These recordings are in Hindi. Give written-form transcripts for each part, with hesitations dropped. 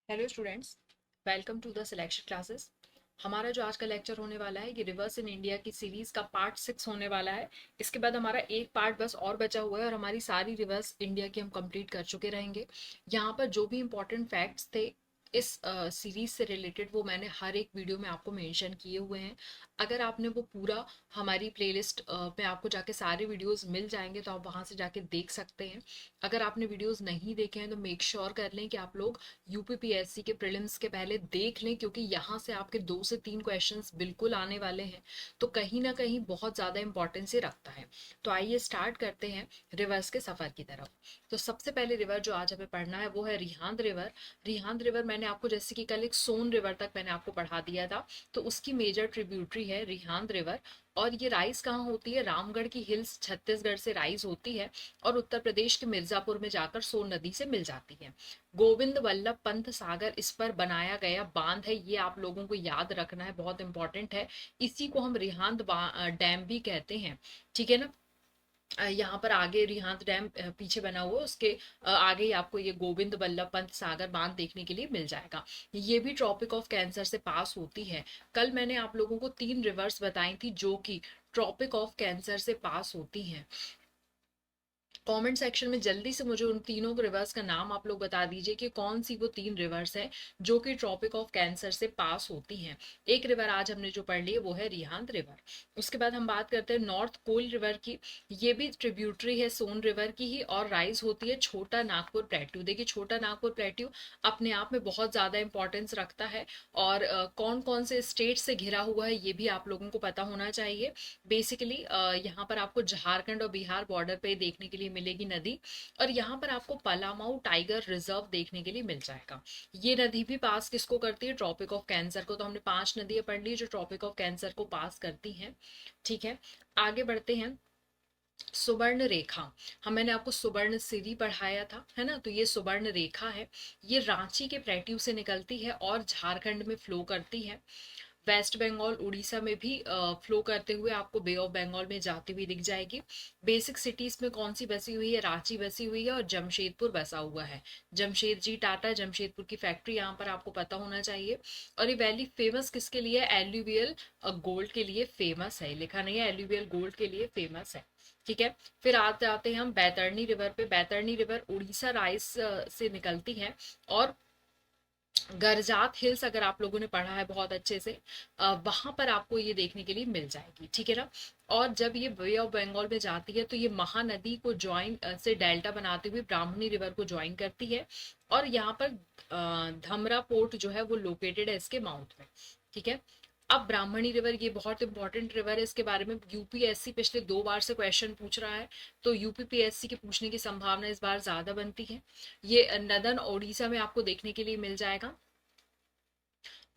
Hello students, welcome to the selection classes. हमारा जो आज का लेक्चर होने वाला है ये रिवर्स इन इंडिया की सीरीज का पार्ट 6 होने वाला है। इसके बाद हमारा एक पार्ट बस और बचा हुआ है और हमारी सारी रिवर्स इंडिया की हम कंप्लीट कर चुके रहेंगे। यहाँ पर जो भी इंपॉर्टेंट फैक्ट्स थे इस सीरीज से रिलेटेड वो मैंने हर एक वीडियो में आपको मेंशन किए हुए हैं। अगर आपने वो पूरा हमारी प्लेलिस्ट में आपको जाके सारे वीडियोस मिल जाएंगे तो आप वहाँ से जाके देख सकते हैं। अगर आपने वीडियोस नहीं देखे हैं तो मेक श्योर कर लें कि आप लोग यूपीपीएससी के प्रीलिम्स के पहले देख लें, क्योंकि यहाँ से आपके 2 से 3 क्वेश्चंस बिल्कुल आने वाले हैं। तो कहीं ना कहीं बहुत ज़्यादा इंपॉर्टेंस ही रखता है। तो आइए स्टार्ट करते हैं रिवर्स के सफ़र की तरफ। तो सबसे पहले रिवर जो आज हमें पढ़ना है वो है रिहांद रिवर। रिहांद रिवर मैंने आपको जैसे कि कल एक सोन रिवर तक मैंने आपको पढ़ा दिया था, तो उसकी मेजर ट्रिब्यूटरी है रिहांद रिवर। और ये राइज कहाँ होती है? रामगढ़ की हिल्स छत्तीसगढ़ से राइज होती है और उत्तर प्रदेश के मिर्जापुर में जाकर सोन नदी से मिल जाती है। गोविंद वल्लभ पंत सागर इस पर बनाया गया बांध है, ये आप लोगों को याद रखना है, बहुत इंपॉर्टेंट है। इसी को हम रिहांद डैम भी कहते हैं, ठीक है ना। यहाँ पर आगे रिहांद डैम पीछे बना हुआ है, उसके आगे ही आपको ये गोविंद वल्लभ पंत सागर बांध देखने के लिए मिल जाएगा। ये भी ट्रॉपिक ऑफ कैंसर से पास होती है। कल मैंने आप लोगों को 3 रिवर्स बताई थी जो कि ट्रॉपिक ऑफ कैंसर से पास होती हैं। कमेंट सेक्शन में जल्दी से मुझे उन तीनों रिवर्स का नाम आप लोग बता दीजिए कि कौन सी वो 3 रिवर्स हैं जो कि ट्रॉपिक ऑफ कैंसर से पास होती हैं। एक रिवर आज हमने जो पढ़ ली है वो है रिहांद रिवर। उसके बाद हम बात करते हैं नॉर्थ कोल रिवर की। ये भी ट्रिब्यूटरी है सोन रिवर की ही और राइज होती है छोटा नागपुर प्लेट्यू। देखिए छोटा नागपुर प्लेट्यू अपने आप में बहुत ज़्यादा इंपॉर्टेंस रखता है और कौन कौन से स्टेट से घिरा हुआ है ये भी आप लोगों को पता होना चाहिए। बेसिकली यहाँ पर आपको झारखंड और बिहार बॉर्डर पे देखने के लिए मिलेगी नदी। और यहाँ पर आपको पलामाऊ टाइगर रिजर्व देखने के लिए मिल जाएगा। ये नदी भी पास किसको करती है? ट्रॉपिक ऑफ कैंसर को। तो हमने 5 नदियां पढ़ ली जो ट्रॉपिक ऑफ कैंसर को पास करती हैं, ठीक है। आगे बढ़ते हैं। सुवर्ण रेखा, हम मैंने आपको सुवर्ण सिरी पढ़ाया था, है ना। तो ये सुवर्ण रेखा है, ये रांची के प्लेट्यू से निकलती है और झारखंड में फ्लो करती है। वेस्ट बंगाल उड़ीसा में भी फ्लो करते हुए आपको बे ऑफ बंगाल में जाती हुई दिख जाएगी। बेसिक सिटीज में कौन सी बसी हुई है? रांची बसी हुई है और जमशेदपुर बसा हुआ है। जमशेद जी टाटा जमशेदपुर की फैक्ट्री यहाँ पर आपको पता होना चाहिए। और ये वैली फेमस किसके लिए? एल्यूवियल गोल्ड के लिए फेमस है। लिखा नहीं है, एल्यूवियल गोल्ड के लिए फेमस है, ठीक है। फिर आते आते हैं हम बैतरणी रिवर पे। बैतरणी रिवर उड़ीसा राइस से निकलती है और गरजात हिल्स अगर आप लोगों ने पढ़ा है बहुत अच्छे से, वहां पर आपको ये देखने के लिए मिल जाएगी, ठीक है ना। और जब ये बे ऑफ बंगाल में जाती है तो ये महानदी को ज्वाइन से डेल्टा बनाते हुए ब्राह्मणी रिवर को ज्वाइन करती है। और यहाँ पर धमरा पोर्ट जो है वो लोकेटेड है इसके माउथ में, ठीक है। अब ब्राह्मणी रिवर ये बहुत इंपॉर्टेंट रिवर है, इसके बारे में यूपीएससी पिछले 2 बार से क्वेश्चन पूछ रहा है। तो यूपीपीएससी के पूछने की संभावना इस बार ज्यादा बनती है। ये नदन ओडिशा में आपको देखने के लिए मिल जाएगा।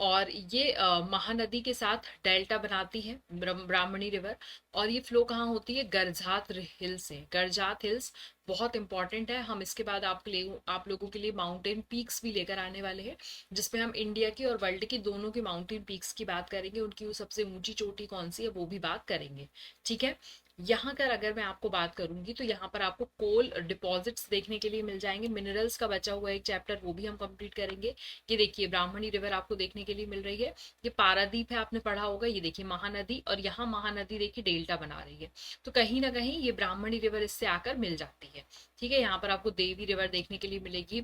और ये महानदी के साथ डेल्टा बनाती है ब्राह्मणी रिवर। और ये फ्लो कहाँ होती है? गरजात हिल से। गरजात हिल्स बहुत इंपॉर्टेंट है। हम इसके बाद आप लोगों के लिए माउंटेन पीक्स भी लेकर आने वाले हैं, जिसमें हम इंडिया की और वर्ल्ड की दोनों की माउंटेन पीक्स की बात करेंगे, उनकी वो सबसे ऊंची चोटी कौन सी है वो भी बात करेंगे, ठीक है। यहाँ कर अगर मैं आपको बात करूंगी तो यहाँ पर आपको कोल डिपॉजिट्स देखने के लिए मिल जाएंगे। मिनरल्स का बचा हुआ एक चैप्टर वो भी हम कंप्लीट करेंगे। ये देखिए ब्राह्मणी रिवर आपको देखने के लिए मिल रही है। ये पारादीप है, आपने पढ़ा होगा। ये देखिए महानदी, और यहाँ महानदी देखिए डेल्टा बना रही है। तो कहीं ना कहीं ये ब्राह्मणी रिवर इससे आकर मिल जाती है, ठीक है। यहाँ पर आपको देवी रिवर देखने के लिए मिलेगी।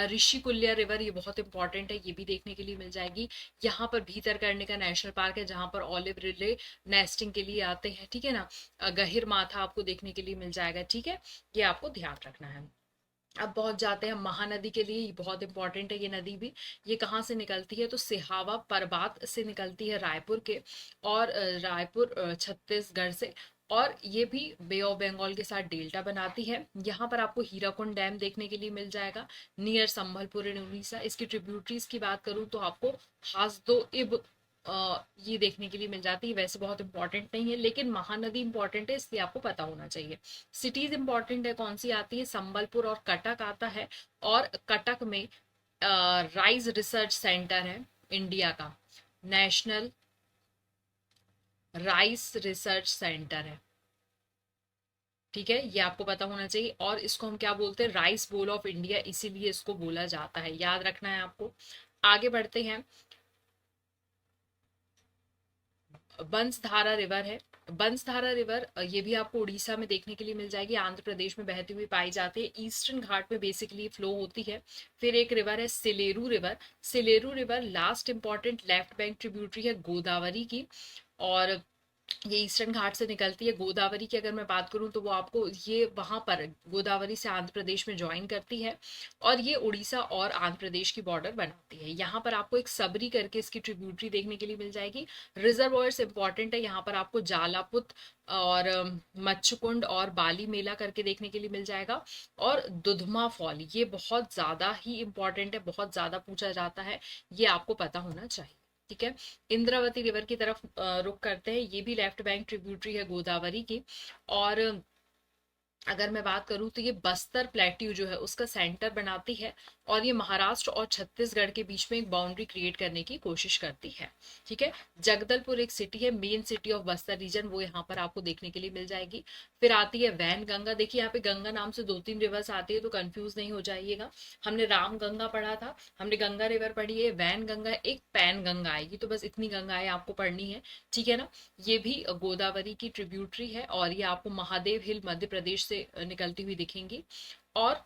ऋषिकुल्या रिवर ये बहुत इंपॉर्टेंट है, ये भी देखने के लिए मिल जाएगी। यहाँ पर भीतरकनिका नेशनल पार्क है जहाँ पर ऑलिव रिले नेस्टिंग के लिए आते हैं, ठीक है ना। गहिर माथा आपको देखने के लिए मिल जाएगा, ठीक है। ये आपको ध्यान रखना है। अब पहुंच जाते हैं महानदी के लिए, ये बहुत इंपॉर्टेंट है ये नदी भी। ये कहाँ से निकलती है? तो सिहावा परबात से निकलती है, रायपुर के। और रायपुर छत्तीसगढ़ से। और ये भी बे ऑफ बंगाल के साथ डेल्टा बनाती है। यहाँ पर आपको हीराकुंड डैम देखने के लिए मिल जाएगा नियर संबलपुर इन उड़ीसा। इसकी ट्रिब्यूटरीज की बात करूँ तो आपको हासदो इब ये देखने के लिए मिल जाती है। वैसे बहुत इंपॉर्टेंट नहीं है लेकिन महानदी इंपॉर्टेंट है, इसलिए आपको पता होना चाहिए। सिटीज इंपॉर्टेंट है, कौन सी आती है? संबलपुर और कटक आता है। और कटक में राइज रिसर्च सेंटर है इंडिया का, नेशनल राइस रिसर्च सेंटर है, ठीक है, ये आपको पता होना चाहिए। और इसको हम क्या बोलते हैं, राइस बोल ऑफ इंडिया, इसीलिए इसको बोला जाता है, याद रखना है आपको। आगे बढ़ते हैं। बंसधारा रिवर है। बंसधारा रिवर ये भी आपको उड़ीसा में देखने के लिए मिल जाएगी, आंध्र प्रदेश में बहती हुई पाई जाती है, ईस्टर्न घाट में बेसिकली फ्लो होती है। फिर एक रिवर है Sileru river. Sileru river last important left bank tributary है गोदावरी की, और ये ईस्टर्न घाट से निकलती है। गोदावरी की अगर मैं बात करूं तो वो आपको ये वहां पर गोदावरी से आंध्र प्रदेश में ज्वाइन करती है, और ये उड़ीसा और आंध्र प्रदेश की बॉर्डर बनाती है। यहाँ पर आपको एक सबरी करके इसकी ट्रिब्यूटरी देखने के लिए मिल जाएगी। रिजर्वॉयर्स इंपॉर्टेंट है, यहाँ पर आपको जालापुत और मच्छकुंड और बाली मेला करके देखने के लिए मिल जाएगा। और दुधमा फॉल, ये बहुत ज्यादा ही इंपॉर्टेंट है, बहुत ज्यादा पूछा जाता है, ये आपको पता होना चाहिए। ठीक है, इंद्रावती रिवर की तरफ रुक करते हैं, ये भी लेफ्ट बैंक ट्रिब्यूटरी है गोदावरी की। और अगर मैं बात करूं तो ये बस्तर प्लेट्यू जो है उसका सेंटर बनाती है, और ये महाराष्ट्र और छत्तीसगढ़ के बीच में एक बाउंड्री क्रिएट करने की कोशिश करती है। ठीक है, जगदलपुर एक सिटी है, main city of Bastar region, वो यहाँ पर आपको देखने के लिए मिल जाएगी। फिर आती है वैन गंगा। देखिए यहाँ पे गंगा नाम से 2-3 रिवर्स आती है, तो कंफ्यूज नहीं हो जाइएगा। हमने राम गंगा पढ़ा था, हमने गंगा रिवर पढ़ी है, वैन गंगा, एक पैन गंगा आएगी, तो बस इतनी गंगाएं आपको पढ़नी है। ठीक है ना, ये भी गोदावरी की ट्रिब्यूटरी है, और ये आपको महादेव हिल मध्य प्रदेश से निकलती हुई दिखेंगी। और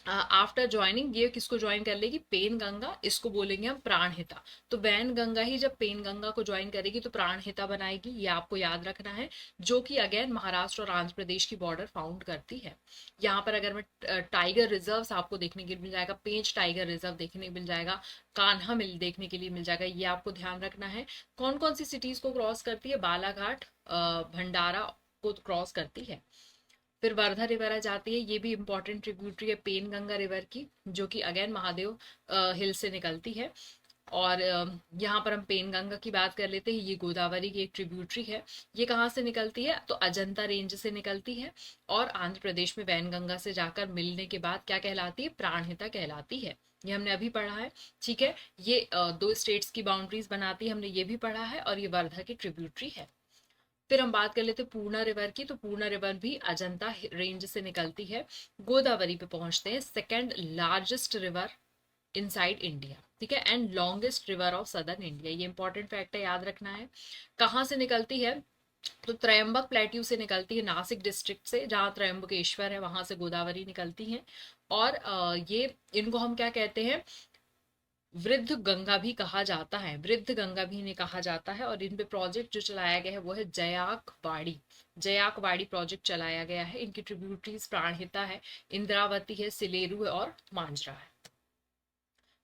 आफ्टर ज्वाइनिंग ये किसको ज्वाइन कर लेगी, पेन गंगा, इसको बोलेंगे हम प्राणहिता। तो वैन गंगा ही जब पेन गंगा को ज्वाइन करेगी तो प्राणहिता बनाएगी, ये आपको याद रखना है, जो कि अगेन महाराष्ट्र और आंध्र प्रदेश की बॉर्डर फाउंड करती है। यहाँ पर अगर मैं टाइगर रिजर्व आपको देखने के लिए मिल जाएगा, पेंच टाइगर रिजर्व देखने को मिल जाएगा, कान्हा मिल देखने के लिए मिल जाएगा, ये आपको ध्यान रखना है। कौन कौन सी सिटीज को क्रॉस करती है, बालाघाट भंडारा को क्रॉस करती है। फिर वर्धा रिवर आ जाती है, ये भी इंपॉर्टेंट ट्रिब्यूटरी है पेन गंगा रिवर की, जो कि अगेन महादेव हिल से निकलती है। और यहाँ पर हम पेन गंगा की बात कर लेते हैं, ये गोदावरी की एक ट्रिब्यूटरी है। ये कहाँ से निकलती है, तो अजंता रेंज से निकलती है, और आंध्र प्रदेश में वैन गंगा से जाकर मिलने के बाद क्या कहलाती है, प्राणहिता कहलाती है। ये हमने अभी पढ़ा है। ठीक है, ये दो स्टेट्स की बाउंड्रीज बनाती है, हमने ये भी पढ़ा है, और ये वर्धा की ट्रिब्यूटरी है। फिर हम बात कर लेते हैं पूर्णा रिवर की, तो पूर्णा रिवर भी अजंता रेंज से निकलती है, गोदावरी पे पहुंचते हैं, second largest river inside India. ठीक है, and longest river of southern India, ये इंपॉर्टेंट फैक्ट है, याद रखना है। कहाँ से निकलती है, तो त्रयंबक प्लेट्यू से निकलती है, नासिक डिस्ट्रिक्ट से, जहाँ त्रयंबकेश्वर है वहां से गोदावरी निकलती है। और ये इनको हम क्या कहते हैं, वृद्ध गंगा भी कहा जाता है, वृद्ध गंगा भी इन्हें कहा जाता है। और इन पे प्रोजेक्ट जो चलाया गया है वो है जयाकवाड़ी, जयाकवाड़ी प्रोजेक्ट चलाया गया है। इनकी ट्रिब्यूटरीज प्राणहिता है, इंद्रावती है, सिलेरू है, और मांजरा है।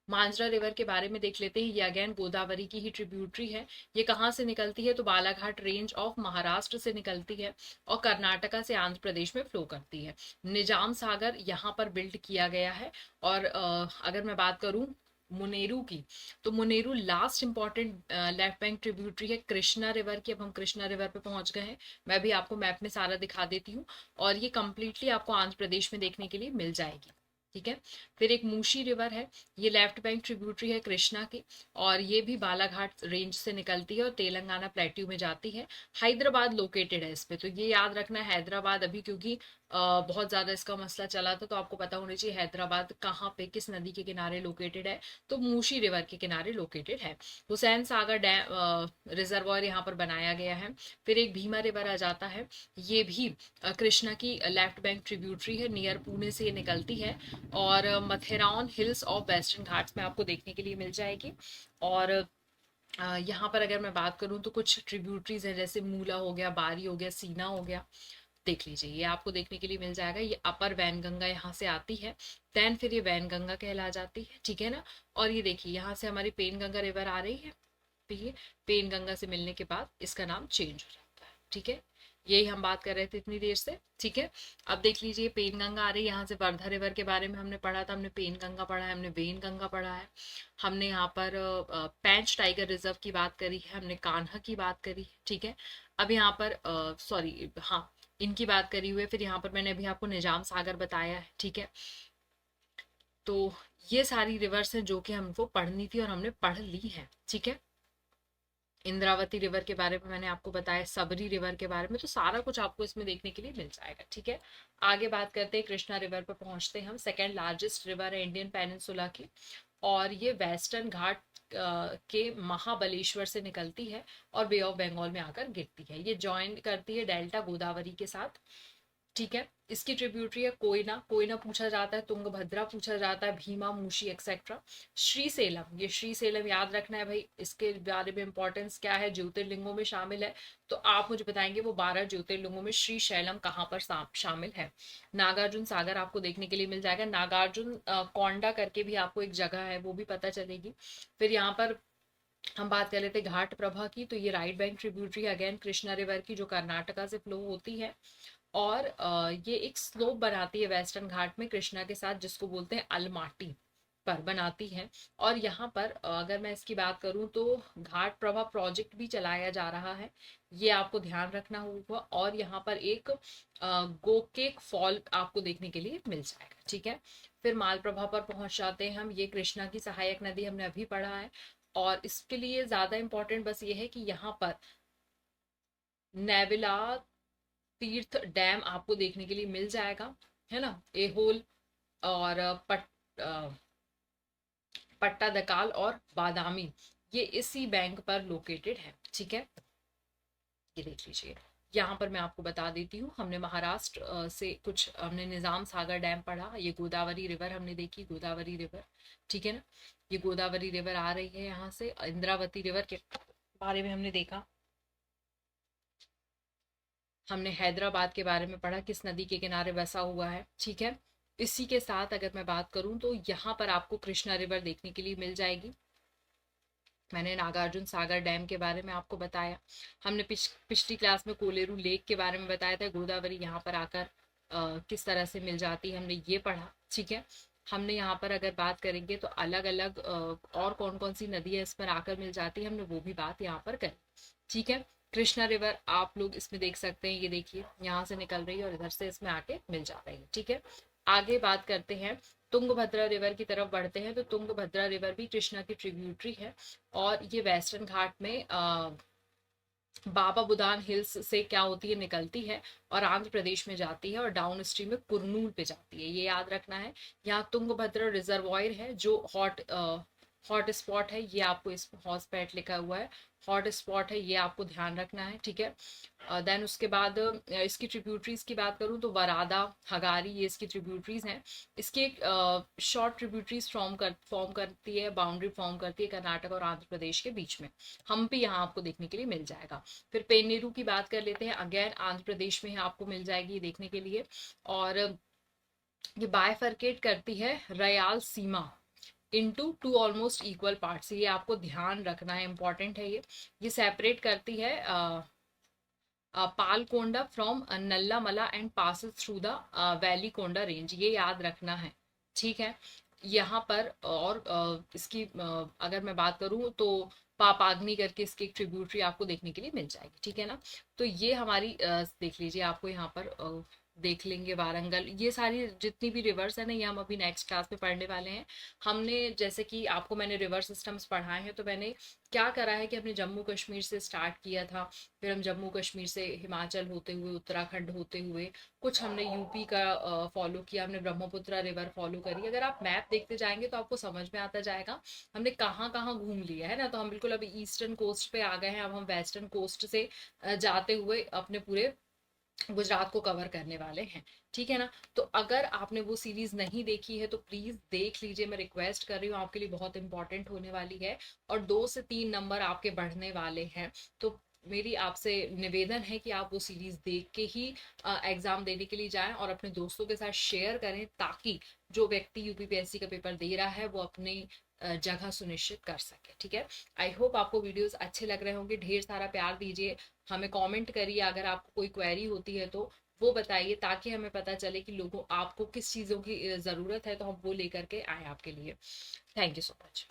मांजरा रिवर के बारे में देख लेते हैं, ये अगेन गोदावरी की ही ट्रिब्यूटरी है। ये कहाँ से निकलती है, तो बालाघाट रेंज ऑफ महाराष्ट्र से निकलती है, और कर्नाटका से आंध्र प्रदेश में फ्लो करती है। निजाम सागर यहाँ पर बिल्ड किया गया है। और अगर मैं बात करूं मुनेरू की, तो Muneru last important left bank tributary है कृष्णा रिवर की। अब हम कृष्णा रिवर पे पहुंच गए हैं, मैं भी आपको मैप में सारा दिखा देती हूँ, और ये कंप्लीटली आपको आंध्र प्रदेश में देखने के लिए मिल जाएगी। ठीक है, फिर एक मूशी रिवर है, ये लेफ्ट बैंक ट्रिब्यूटरी है कृष्णा की, और ये भी बालाघाट रेंज से निकलती है और तेलंगाना प्लेट्यू में जाती है। हैदराबाद लोकेटेड है इस पे, तो ये याद रखना है हैदराबाद, अभी क्योंकि बहुत ज्यादा इसका मसला चला था, तो आपको पता होना चाहिए हैदराबाद कहाँ पे किस नदी के किनारे लोकेटेड है, तो मूशी रिवर के किनारे लोकेटेड है। हुसैन सागर डैम रिजर्वॉयर यहाँ पर बनाया गया है। फिर एक भीमा रिवर आ जाता है, ये भी कृष्णा की लेफ्ट बैंक ट्रिब्यूटरी है, नियर पुणे से ये निकलती है, और मथेरान हिल्स ऑफ वेस्टर्न घाट्स में आपको देखने के लिए मिल जाएगी। और यहाँ पर अगर मैं बात करूँ तो कुछ ट्रिब्यूटरीज हैं, जैसे मूला हो गया, बारी हो गया, सीना हो गया, देख लीजिए, ये आपको देखने के लिए मिल जाएगा। ये अपर वैन गंगा यहाँ से आती है, देन फिर ये वैन गंगा कहला जाती है। ठीक है ना, और ये देखिए यहाँ से हमारी पेन गंगा रिवर आ रही है, तो ये पेन गंगा से मिलने के बाद इसका नाम चेंज हो जाता है। ठीक है, यही हम बात कर रहे थे इतनी देर से। ठीक है, अब देख लीजिए पेन गंगा आ रही है, यहाँ से वर्धा रिवर के बारे में हमने पढ़ा था, हमने पेन गंगा पढ़ा है, हमने वेन गंगा पढ़ा है, हमने यहाँ पर पैंच टाइगर रिजर्व की बात करी है, हमने कान्हा की बात करी है। ठीक है, अब यहाँ पर सॉरी हाँ, इनकी बात करी हुई है। फिर यहाँ पर मैंने अभी आपको निजाम सागर बताया है। ठीक है, तो ये सारी रिवर्स हैं जो कि हमको पढ़नी थी और हमने पढ़ ली है। ठीक है, इंद्रावती रिवर के बारे में मैंने आपको बताया, सबरी रिवर के बारे में, तो सारा कुछ आपको इसमें देखने के लिए मिल जाएगा। ठीक है, आगे बात करते हैं कृष्णा रिवर पर पहुंचते हैं हम। सेकेंड लार्जेस्ट रिवर है इंडियन पेनिनसुला की, और ये वेस्टर्न घाट के महाबलेश्वर से निकलती है और बे ऑफ बंगाल में आकर गिरती है। ये ज्वाइन करती है डेल्टा गोदावरी के साथ। ठीक है, इसकी ट्रिब्यूटरी है कोयना, कोयना पूछा जाता है, तुंगभद्रा पूछा जाता है, भीमा, मूशी एक्सेट्रा। श्रीसेलम, ये श्रीसेलम याद रखना है भाई, इसके बारे में इंपॉर्टेंस क्या है, ज्योतिर्लिंगों में शामिल है, तो आप मुझे बताएंगे वो 12 ज्योतिर्लिंगों में श्रीशैलम कहाँ पर शामिल है। नागार्जुन सागर आपको देखने के लिए मिल जाएगा, नागार्जुन कोंडा करके भी आपको एक जगह है वो भी पता चलेगी। फिर यहाँ पर हम बात कर लेते हैं घाट प्रभा की, तो ये right bank tributary again Krishna river की, जो कर्नाटका से फ्लो होती है, और ये एक स्लोप बनाती है वेस्टर्न घाट में कृष्णा के साथ, जिसको बोलते हैं अलमाटी पर बनाती है। और यहाँ पर अगर मैं इसकी बात करूँ तो घाट प्रभा प्रोजेक्ट भी चलाया जा रहा है, ये आपको ध्यान रखना होगा। और यहाँ पर एक गोकेक फॉल आपको देखने के लिए मिल जाएगा। ठीक है, फिर मालप्रभा पर पहुंच जाते हैं हम। ये कृष्णा की सहायक नदी हमने अभी पढ़ा है, और इसके लिए ज्यादा इंपॉर्टेंट बस ये है कि यहाँ पर नेविला तीर्थ डैम आपको देखने के लिए मिल जाएगा, है ना। एहोल और पट्टा दकाल और बादामी, ये इसी बैंक पर लोकेटेड है। ठीक है, ये देख लीजिए। यहाँ पर मैं आपको बता देती हूँ, हमने महाराष्ट्र से कुछ हमने निजाम सागर डैम पढ़ा, ये गोदावरी रिवर हमने देखी, गोदावरी रिवर। ठीक है ना, ये गोदावरी रिवर आ रही है यहाँ से। इंद्रावती रिवर के बारे में हमने देखा, हमने हैदराबाद के बारे में पढ़ा, किस नदी के किनारे बसा हुआ है। ठीक है, इसी के साथ अगर मैं बात करूं तो यहाँ पर आपको कृष्णा रिवर देखने के लिए मिल जाएगी। मैंने नागार्जुन सागर डैम के बारे में आपको बताया, हमने पिछली क्लास में कोलेरू लेक के बारे में बताया था, गोदावरी यहाँ पर आकर किस तरह से मिल जाती है, हमने ये पढ़ा। ठीक है, हमने यहाँ पर अगर बात करेंगे तो अलग अलग और कौन कौन सी नदी है इस पर आकर मिल जाती है, हमने वो भी बात यहाँ पर करी। ठीक है, कृष्णा रिवर आप लोग इसमें देख सकते हैं, ये देखिए यहाँ से निकल रही है और इधर से इसमें आके मिल जा रही है। ठीक है, आगे बात करते हैं तुंगभद्रा रिवर की तरफ बढ़ते हैं, तो तुंगभद्रा रिवर भी कृष्णा की ट्रिब्यूटरी है, और ये वेस्टर्न घाट में बाबा बुदान हिल्स से क्या होती है, निकलती है और आंध्र प्रदेश में जाती है और डाउन स्ट्रीम में कुरनूल पे जाती है, ये याद रखना है। यहाँ तुंगभद्रा रिजर्वायर है जो हॉट स्पॉट है, ये आपको इस हॉटस्पॉट लिखा हुआ है, हॉट स्पॉट है, ये आपको ध्यान रखना है। ठीक है, देन उसके बाद इसकी ट्रिब्यूटरीज की बात करूँ तो वरादा, हगारी, ये इसकी ट्रिब्यूटरीज हैं। इसकी एक शॉर्ट ट्रिब्यूटरीज फॉर्म करती है, बाउंड्री फॉर्म करती है कर्नाटक और आंध्र प्रदेश के बीच में, हम्पी यहाँ आपको देखने के लिए मिल जाएगा। फिर पेन्नेरू की बात कर लेते हैं, अगेन आंध्र प्रदेश में आपको मिल जाएगी देखने के लिए, और ये बायफर्केट करती है Rayalaseema into two almost equal parts, ये आपको ध्यान रखना है, इंपॉर्टेंट है ये सेपरेट करती है Palkonda from Nallamala and passes through the Velikonda range, ये याद रखना है। ठीक है, यहाँ पर और इसकी अगर मैं बात करूँ तो पापाग्नि करके इसकी एक ट्रिब्यूटरी आपको देखने के लिए मिल जाएगी। ठीक है ना, तो ये हमारी देख लीजिए, आपको यहाँ पर देख लेंगे वारंगल, ये सारी जितनी भी रिवर्स है ना, ये हम अभी नेक्स्ट क्लास में पढ़ने वाले हैं। हमने जैसे कि आपको मैंने रिवर सिस्टम्स पढ़ाए हैं, तो मैंने क्या करा है कि हमने जम्मू कश्मीर से स्टार्ट किया था, फिर हम जम्मू कश्मीर से हिमाचल होते हुए, उत्तराखंड होते हुए, कुछ हमने यूपी का फॉलो किया, हमने ब्रह्मपुत्र रिवर फॉलो करी। अगर आप मैप देखते जाएंगे तो आपको समझ में आता जाएगा हमने कहाँ कहाँ घूम लिया है ना। तो हम बिल्कुल अभी ईस्टर्न कोस्ट पे आ गए हैं, अब हम वेस्टर्न कोस्ट से जाते हुए अपने पूरे गुजरात को कवर करने वाले हैं। ठीक है ना, तो अगर आपने वो सीरीज नहीं देखी है तो प्लीज देख लीजिए, मैं रिक्वेस्ट कर रही हूँ, आपके लिए बहुत इंपॉर्टेंट होने वाली है, और 2 से 3 नंबर आपके बढ़ने वाले हैं। तो मेरी आपसे निवेदन है कि आप वो सीरीज देख के ही एग्जाम देने के लिए जाएं और अपने दोस्तों के साथ शेयर करें, ताकि जो व्यक्ति यूपीपीएससी का पेपर दे रहा है वो अपनी जगह सुनिश्चित कर सके। ठीक है, आई होप आपको वीडियोस अच्छे लग रहे होंगे, ढेर सारा प्यार दीजिए, हमें कमेंट करिए, अगर आपको कोई क्वेरी होती है तो वो बताइए, ताकि हमें पता चले कि लोगों आपको किस चीज़ों की ज़रूरत है, तो हम वो लेकर के आए आपके लिए। Thank you so much.